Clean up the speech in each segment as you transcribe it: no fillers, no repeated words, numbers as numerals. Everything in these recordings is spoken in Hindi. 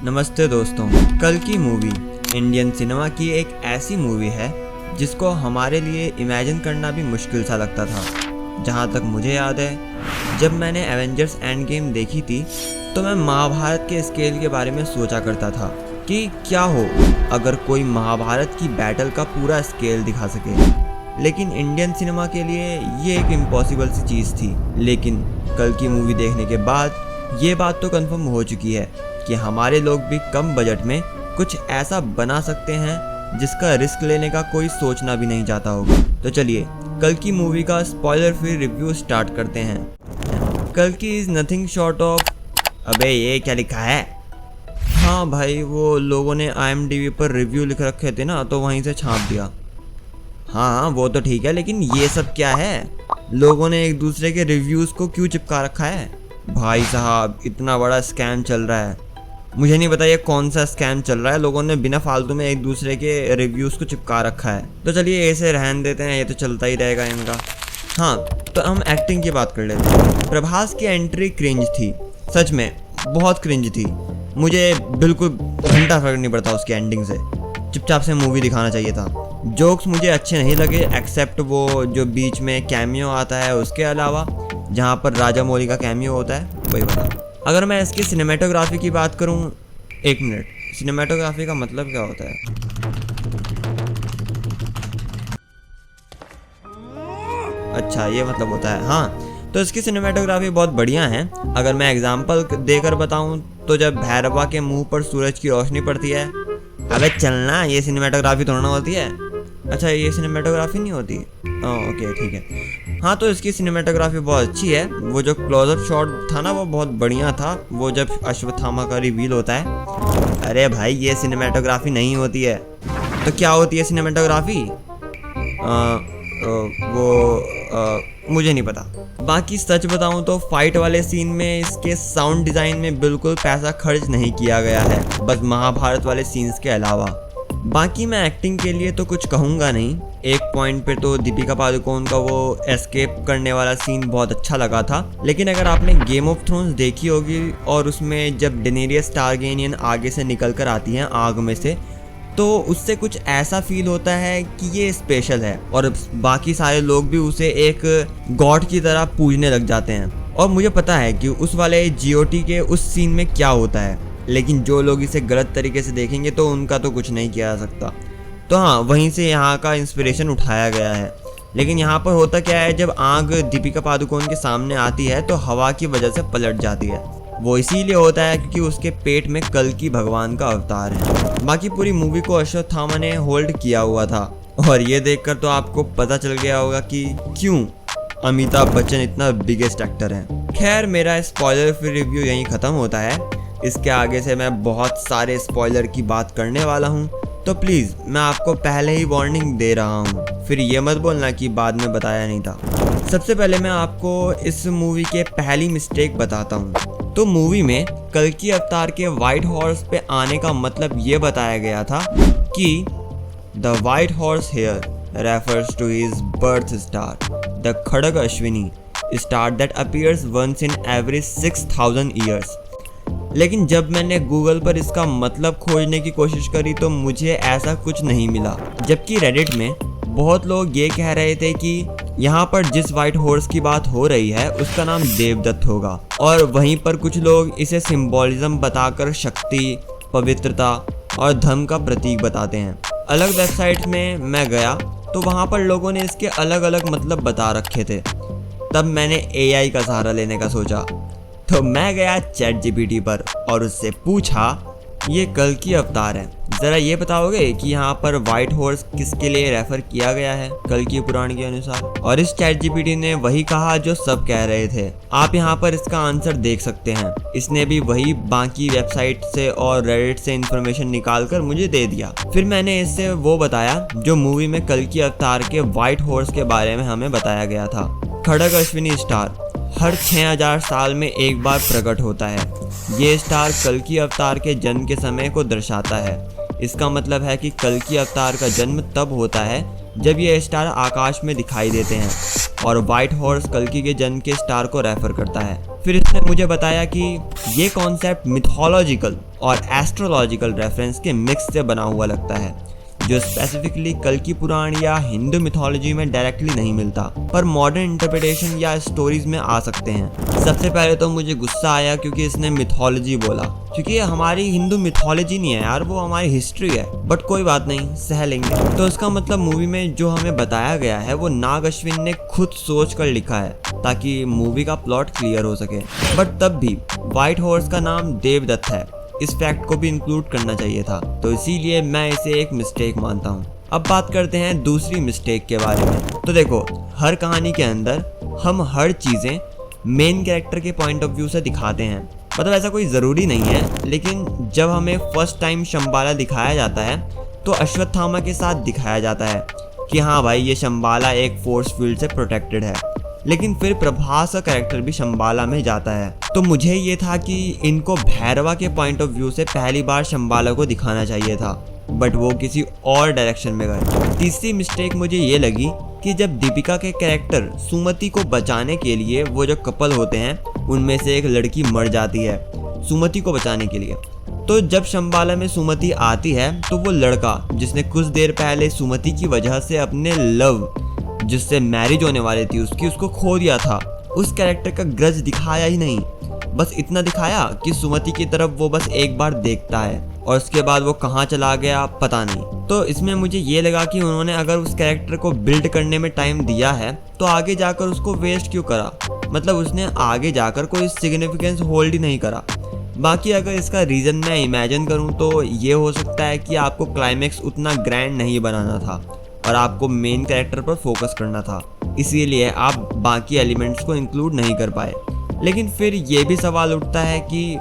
नमस्ते दोस्तों। कल की मूवी इंडियन सिनेमा की एक ऐसी मूवी है जिसको हमारे लिए इमेजिन करना भी मुश्किल सा लगता था। जहाँ तक मुझे याद है, जब मैंने एवेंजर्स एंड गेम देखी थी तो मैं महाभारत के स्केल के बारे में सोचा करता था कि क्या हो अगर कोई महाभारत की बैटल का पूरा स्केल दिखा सके। लेकिन इंडियन सिनेमा के लिए ये एक इम्पॉसिबल सी चीज़ थी। लेकिन कल की मूवी देखने के बाद ये बात तो कंफर्म हो चुकी है कि हमारे लोग भी कम बजट में कुछ ऐसा बना सकते हैं जिसका रिस्क लेने का कोई सोचना भी नहीं चाहता होगा। तो चलिए कल की मूवी का स्पॉइलर फ्री रिव्यू स्टार्ट करते हैं। कल की इज़ नथिंग शॉर्ट ऑफ, अबे ये क्या लिखा है? हाँ भाई, वो लोगों ने IMDb पर रिव्यू लिख रखे थे ना, तो वहीं से छाप दिया। हाँ वो तो ठीक है, लेकिन ये सब क्या है? लोगों ने एक दूसरे के रिव्यूज़ को क्यों चिपका रखा है? भाई साहब, इतना बड़ा स्कैम चल रहा है। मुझे नहीं पता ये कौन सा स्कैम चल रहा है। लोगों ने बिना फालतू में एक दूसरे के रिव्यूज़ को चिपका रखा है। तो चलिए ऐसे रहने देते हैं, ये तो चलता ही रहेगा इनका। हाँ, तो हम एक्टिंग की बात कर लेते हैं। प्रभास की एंट्री क्रिंज थी, सच में बहुत क्रिंज थी। मुझे बिल्कुल घंटा फर्क नहीं पड़ता उसकी एंडिंग से। चुपचाप से मूवी दिखाना चाहिए था। जोक्स मुझे अच्छे नहीं लगे, एक्सेप्ट वो जो बीच में कैमियो आता है उसके अलावा, जहाँ पर राजा मौली का कैमियो होता है, वही बता। अगर मैं इसकी सिनेमेटोग्राफी की बात करूँ, एक मिनट, सिनेमेटोग्राफी का मतलब क्या होता है? अच्छा, ये मतलब होता है। हाँ, तो इसकी सिनेमेटोग्राफी बहुत बढ़िया है। अगर मैं एग्जांपल देकर बताऊं तो जब भैरवा के मुंह पर सूरज की रोशनी पड़ती है, अबे चलना, ये सिनेमेटोग्राफी थोड़ा ना होती है। अच्छा, ये सिनेमेटोग्राफी नहीं होती? ओके ठीक है। हाँ, तो इसकी सिनेमेटोग्राफी बहुत अच्छी है। वो जो क्लोजअप शॉट था ना, वो बहुत बढ़िया था। वो जब अश्वत्थामा का रिवील होता है। अरे भाई, ये सिनेमेटोग्राफी नहीं होती है। तो क्या होती है सिनेमेटोग्राफी? मुझे नहीं पता। बाकी सच बताऊं तो फाइट वाले सीन में इसके साउंड डिज़ाइन में बिल्कुल पैसा खर्च नहीं किया गया है, बस महाभारत वाले सीन्स के अलावा। बाकी मैं एक्टिंग के लिए तो कुछ कहूँगा नहीं। एक पॉइंट पे तो दीपिका पादुकोण का वो एस्केप करने वाला सीन बहुत अच्छा लगा था। लेकिन अगर आपने गेम ऑफ थ्रोन्स देखी होगी और उसमें जब डेनेरियस टारगेरियन आगे से निकल कर आती हैं आग में से, तो उससे कुछ ऐसा फील होता है कि ये स्पेशल है और बाकी सारे लोग भी उसे एक गॉड की तरह पूजने लग जाते हैं। और मुझे पता है कि उस वाले GOT के उस सीन में क्या होता है, लेकिन जो लोग इसे गलत तरीके से देखेंगे तो उनका तो कुछ नहीं किया जा सकता। तो हाँ, वहीं से यहाँ का इंस्पिरेशन उठाया गया है। लेकिन यहाँ पर होता क्या है, जब आग दीपिका पादुकोण के सामने आती है तो हवा की वजह से पलट जाती है। वो इसीलिए होता है क्योंकि उसके पेट में कल्कि भगवान का अवतार है। बाकी पूरी मूवी को अश्वत्थामा ने होल्ड किया हुआ था और ये देखकर तो आपको पता चल गया होगा कि क्यों अमिताभ बच्चन इतना बिगेस्ट एक्टर है। खैर, मेरा स्पॉइलर फ्री रिव्यू यहीं ख़त्म होता है। इसके आगे से मैं बहुत सारे स्पॉइलर की बात करने वाला हूँ, तो प्लीज़ मैं आपको पहले ही वार्निंग दे रहा हूँ, फिर ये मत बोलना कि बाद में बताया नहीं था। सबसे पहले मैं आपको इस मूवी के पहली मिस्टेक बताता हूँ। तो मूवी में कल्कि अवतार के वाइट हॉर्स पे आने का मतलब ये बताया गया था कि the white horse here refers to his birth star, the खड़ग Ashwini star that appears once in every 6000 years. लेकिन जब मैंने गूगल पर इसका मतलब खोजने की कोशिश करी तो मुझे ऐसा कुछ नहीं मिला। जबकि रेडिट में बहुत लोग ये कह रहे थे कि यहाँ पर जिस वाइट हॉर्स की बात हो रही है उसका नाम देवदत्त होगा, और वहीं पर कुछ लोग इसे सिंबॉलिज्म बताकर शक्ति, पवित्रता और धर्म का प्रतीक बताते हैं। अलग वेबसाइट में मैं गया तो वहाँ पर लोगों ने इसके अलग अलग मतलब बता रखे थे। तब मैंने AI का सहारा लेने का सोचा, तो मैं गया ChatGPT पर और उससे पूछा, ये कल्कि अवतार है, ज़रा ये बताओगे कि यहाँ पर वाइट हॉर्स किसके लिए रेफर किया गया है कल्कि पुराण के अनुसार? और इस ChatGPT ने वही कहा जो सब कह रहे थे। आप यहाँ पर इसका आंसर देख सकते हैं। इसने भी वही बाकी वेबसाइट से और रेडिट से इन्फॉर्मेशन निकाल कर मुझे दे दिया। फिर मैंने इससे वो बताया जो मूवी में कल्कि अवतार के वाइट हॉर्स के बारे में हमें बताया गया था। खड़ग अश्विनी स्टार हर 6000 साल में एक बार प्रकट होता है। ये स्टार कल्कि अवतार के जन्म के समय को दर्शाता है। इसका मतलब है कि कल्कि अवतार का जन्म तब होता है जब ये स्टार आकाश में दिखाई देते हैं और व्हाइट हॉर्स कल्कि के जन्म के स्टार को रेफर करता है। फिर इसने मुझे बताया कि ये कॉन्सेप्ट मिथोलॉजिकल और एस्ट्रोलॉजिकल रेफरेंस के मिक्स से बना हुआ लगता है, जो स्पेसिफिकली कल्कि पुराण या हिंदू मिथोलॉजी में डायरेक्टली नहीं मिलता, पर मॉडर्न इंटरप्रिटेशन या स्टोरीज में आ सकते हैं। सबसे पहले तो मुझे गुस्सा आया क्योंकि इसने मिथोलॉजी बोला, क्योंकि ये हमारी हिंदू मिथोलॉजी नहीं है यार, वो हमारी हिस्ट्री है। बट कोई बात नहीं, सह लेंगे। तो इसका मतलब मूवी में जो हमें बताया गया है वो नाग अश्विन ने खुद सोच कर लिखा है ताकि मूवी का प्लॉट क्लियर हो सके। बट तब भी व्हाइट हॉर्स का नाम देवदत्त है, इस फैक्ट को भी इंक्लूड करना चाहिए था, तो इसीलिए मैं इसे एक मिस्टेक मानता हूँ। अब बात करते हैं दूसरी मिस्टेक के बारे में। तो देखो, हर कहानी के अंदर हम हर चीज़ें मेन कैरेक्टर के पॉइंट ऑफ व्यू से दिखाते हैं, मतलब ऐसा कोई ज़रूरी नहीं है, लेकिन जब हमें फर्स्ट टाइम शंबाला दिखाया जाता है तो अश्वत्थामा के साथ दिखाया जाता है कि हाँ भाई, ये शंबाला एक फोर्स फील्ड से प्रोटेक्टेड है। लेकिन फिर प्रभास का कैरेक्टर भी शंबाला में जाता है, तो मुझे ये था कि इनको भैरवा के पॉइंट ऑफ व्यू से पहली बार शंबाला को दिखाना चाहिए था, बट वो किसी और डायरेक्शन में गए। तीसरी मिस्टेक मुझे ये लगी कि जब दीपिका के कैरेक्टर सुमति को बचाने के लिए वो जो कपल होते हैं उनमें से एक लड़की मर जाती है सुमति को बचाने के लिए, तो जब शंबाला में सुमति आती है तो वो लड़का जिसने कुछ देर पहले सुमति की वजह से अपने लव जिससे मैरिज होने वाली थी उसको खो दिया था, उस कैरेक्टर का ग्रज दिखाया ही नहीं। बस इतना दिखाया कि सुमति की तरफ वो बस एक बार देखता है और उसके बाद वो कहाँ चला गया पता नहीं। तो इसमें मुझे ये लगा कि उन्होंने अगर उस कैरेक्टर को बिल्ड करने में टाइम दिया है तो आगे जाकर उसको वेस्ट क्यों करा, मतलब उसने आगे जाकर कोई सिग्निफिकेंस होल्ड ही नहीं करा। बाकी अगर इसका रीज़न मैं इमेजिन करूँ तो ये हो सकता है कि आपको क्लाइमेक्स उतना ग्रैंड नहीं बनाना था और आपको मेन कैरेक्टर पर फोकस करना था, इसीलिए आप बाकी एलिमेंट्स को इंक्लूड नहीं कर पाए। लेकिन फिर ये भी सवाल उठता है कि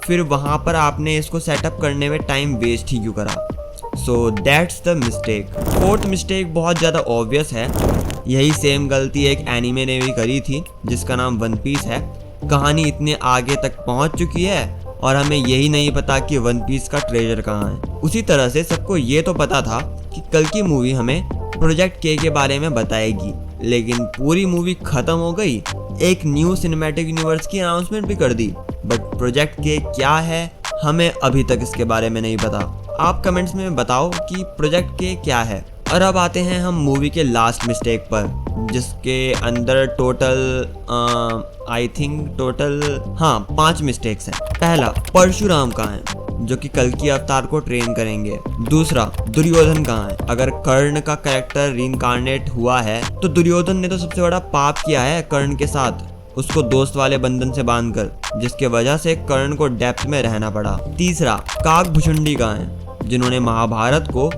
फिर वहाँ पर आपने इसको सेटअप करने में टाइम वेस्ट ही क्यों करा। So that's the mistake. Fourth mistake बहुत ज़्यादा ऑब्वियस है, यही सेम गलती एक एनीमे ने भी करी थी जिसका नाम वन पीस है। कहानी इतने आगे तक पहुँच चुकी है और हमें यही नहीं पता कि वन पीस का ट्रेजर कहाँ है। उसी तरह से सबको ये तो पता था कि कल की मूवी हमें प्रोजेक्ट के बारे में बताएगी, लेकिन पूरी मूवी खत्म हो गई, एक न्यू सिनेमैटिक यूनिवर्स की अनाउंसमेंट भी कर दी, बट प्रोजेक्ट के क्या है हमें अभी तक इसके बारे में नहीं पता। आप कमेंट्स में बताओ कि प्रोजेक्ट के क्या है। और अब आते हैं हम मूवी के लास्ट मिस्टेक पर, जिसके अंदर टोटल 5 मिस्टेक्स हैं। पहला, परशुराम कहाँ है जो कि कल्कि अवतार को ट्रेन करेंगे। दूसरा, दुर्योधन कहाँ है। अगर कर्ण का कैरेक्टर रीइंकार्नेट हुआ है तो दुर्योधन ने तो सबसे बड़ा पाप किया है कर्ण के साथ, उसको दोस्त वाले बंधन से बांधकर, जिसके वजह से कर्ण को डेप्थ में रहना पड़ा। तीसरा, काकभुशुंडी कहाँ है जिन्होंने महाभारत को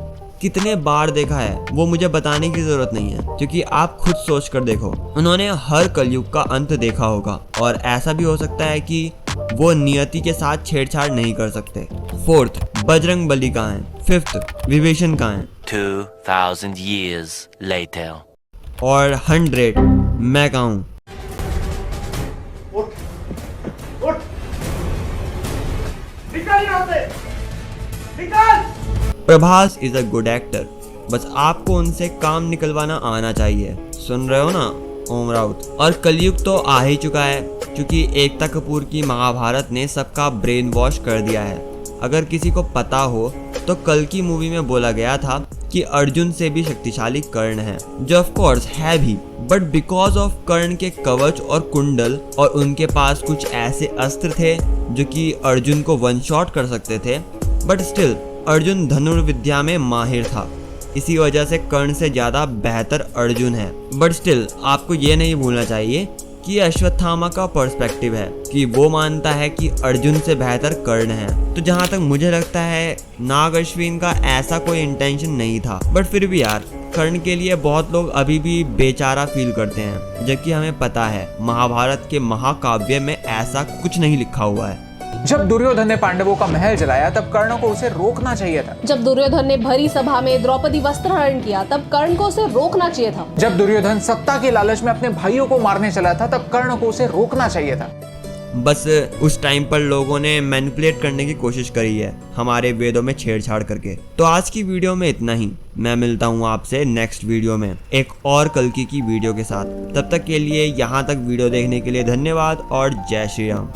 कितने बार देखा है वो मुझे बताने की जरूरत नहीं है, क्योंकि आप खुद सोच कर देखो, उन्होंने हर कलयुग का अंत देखा होगा और ऐसा भी हो सकता है कि वो नियति के साथ छेड़छाड़ नहीं कर सकते। फोर्थ, बजरंग बली कहाँ है। फिफ्थ, विभीषण कहाँ है। 2000 years later. और 100, मैं कहाँ हूँ। निकल यहाँ से, निकल। Prabhas is a good actor, बस आपको उनसे काम निकलवाना आना चाहिए। सुन रहे हो ना ओम राउत। और कलयुग तो आ ही चुका है, क्योंकि एकता कपूर की महाभारत ने सबका ब्रेन वॉश कर दिया है। अगर किसी को पता हो तो कल की मूवी में बोला गया था कि अर्जुन से भी शक्तिशाली कर्ण है, जो ऑफ कोर्स है भी, बट बिकॉज ऑफ कर्ण के कवच और कुंडल और उनके पास कुछ ऐसे अस्त्र थे जो कि अर्जुन को वन शॉट कर सकते थे, बट स्टिल अर्जुन धनुर्विद्या में माहिर था, इसी वजह से कर्ण से ज़्यादा बेहतर अर्जुन है। बट स्टिल आपको ये नहीं भूलना चाहिए कि अश्वत्थामा का पर्सपेक्टिव है कि वो मानता है कि अर्जुन से बेहतर कर्ण है। तो जहाँ तक मुझे लगता है नाग अश्विन का ऐसा कोई इंटेंशन नहीं था, बट फिर भी यार कर्ण के लिए बहुत लोग अभी भी बेचारा फील करते हैं, जबकि हमें पता है महाभारत के महाकाव्य में ऐसा कुछ नहीं लिखा हुआ है। जब दुर्योधन ने पांडवों का महल जलाया तब कर्ण को उसे रोकना चाहिए था। जब दुर्योधन ने भरी सभा में द्रौपदी वस्त्रहरण किया तब कर्ण को उसे रोकना चाहिए था। जब दुर्योधन सत्ता के लालच में अपने भाइयों को मारने चला था तब कर्ण को उसे रोकना चाहिए था। बस उस टाइम पर लोगों ने मैनिपुलेट करने की कोशिश करी है हमारे वेदों में छेड़छाड़ करके। तो आज की वीडियो में इतना ही। मैं मिलता हूँ आपसे नेक्स्ट वीडियो में एक और कल्कि की वीडियो के साथ। तब तक के लिए यहाँ तक वीडियो देखने के लिए धन्यवाद और जय श्री राम।